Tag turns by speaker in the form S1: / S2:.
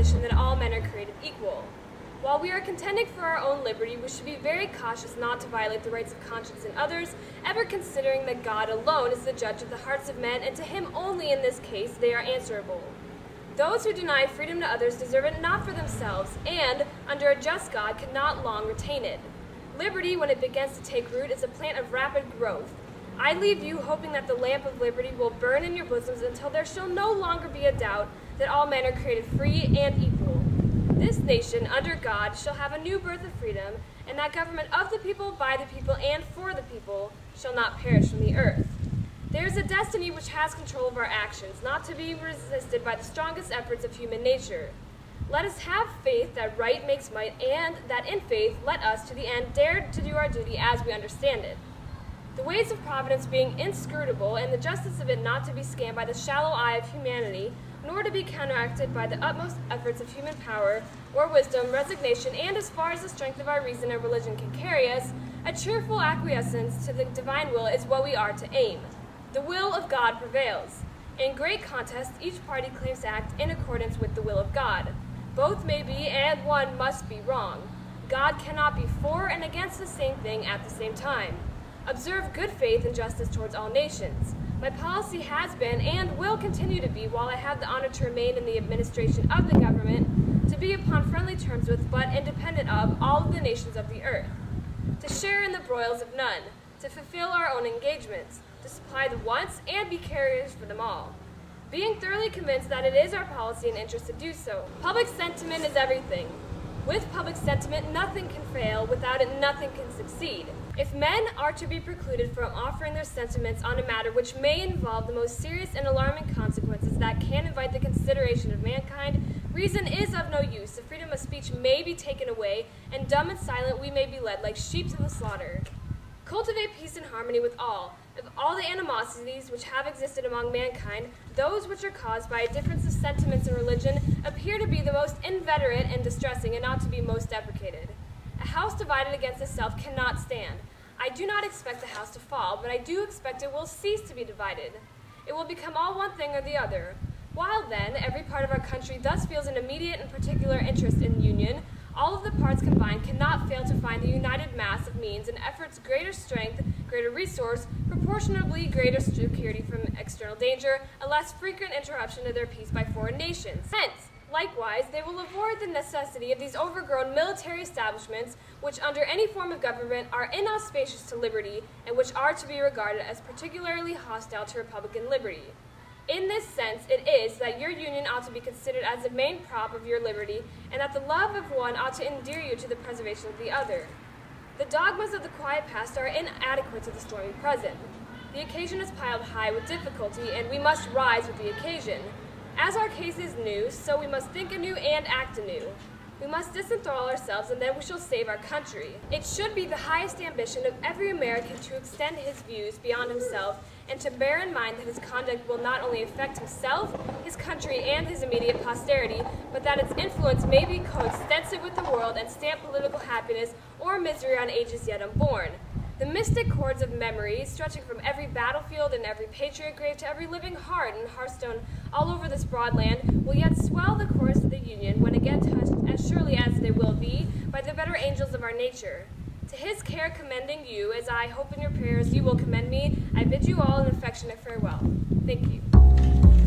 S1: proposition that all men are created equal. While we are contending for our own liberty, we should be very cautious not to violate the rights of conscience in others, ever considering that God alone is the judge of the hearts of men, and to him only in this case they are answerable. Those who deny freedom to others deserve it not for themselves, and, under a just God, cannot long retain it. Liberty, when it begins to take root, is a plant of rapid growth. I leave you hoping that the lamp of liberty will burn in your bosoms until there shall no longer be a doubt that all men are created free and equal. This nation, under God, shall have a new birth of freedom, and that government of the people, by the people, and for the people shall not perish from the earth. There is a destiny which has control of our actions, not to be resisted by the strongest efforts of human nature. Let us have faith that right makes might, and that in faith let us to the end dare to do our duty as we understand it. The ways of providence being inscrutable, and the justice of it not to be scanned by the shallow eye of humanity, nor to be counteracted by the utmost efforts of human power, or wisdom, resignation, and as far as the strength of our reason and religion can carry us, a cheerful acquiescence to the divine will is what we are to aim. The will of God prevails. In great contests, each party claims to act in accordance with the will of God. Both may be, and one must be wrong. God cannot be for and against the same thing at the same time. Observe good faith and justice towards all nations. My policy has been and will continue to be, while I have the honor to remain in the administration of the government, to be upon friendly terms with, but independent of, all of the nations of the earth, to share in the broils of none, to fulfill our own engagements, to supply the wants, and be carriers for them all, being thoroughly convinced that it is our policy and interest to do so. Public sentiment is everything. With public sentiment, nothing can fail. Without it, nothing can succeed. If men are to be precluded from offering their sentiments on a matter which may involve the most serious and alarming consequences that can invite the consideration of mankind, reason is of no use. The freedom of speech may be taken away, and dumb and silent we may be led like sheep to the slaughter. Cultivate peace and harmony with all. Of all the animosities which have existed among mankind, those which are caused by a difference of sentiments and religion appear to be the most inveterate and distressing, and ought to be most deprecated. A house divided against itself cannot stand. I do not expect the house to fall, but I do expect it will cease to be divided. It will become all one thing or the other. While then, every part of our country thus feels an immediate and particular interest in union, all of the parts combined cannot fail to find the united mass of means and efforts greater strength, greater resource, proportionably greater security from external danger, a less frequent interruption to their peace by foreign nations. Hence, likewise, they will avoid the necessity of these overgrown military establishments, which under any form of government are inauspicious to liberty, and which are to be regarded as particularly hostile to republican liberty. In this sense, it is that your union ought to be considered as the main prop of your liberty, and that the love of one ought to endear you to the preservation of the other. The dogmas of the quiet past are inadequate to the stormy present. The occasion is piled high with difficulty, and we must rise with the occasion. As our case is new, so we must think anew and act anew. We must disenthrall ourselves, and then we shall save our country. It should be the highest ambition of every American to extend his views beyond himself, and to bear in mind that his conduct will not only affect himself, his country, and his immediate posterity, but that its influence may be coextensive with the world and stamp political happiness or misery on ages yet unborn. The mystic cords of memory, stretching from every battlefield and every patriot grave to every living heart and hearthstone all over this broad land, will yet swell the chorus of the Union when again touched, as surely as they will be, by the better angels of our nature. To his care commending you, as I hope in your prayers you will commend me, I bid you all an affectionate farewell. Thank you.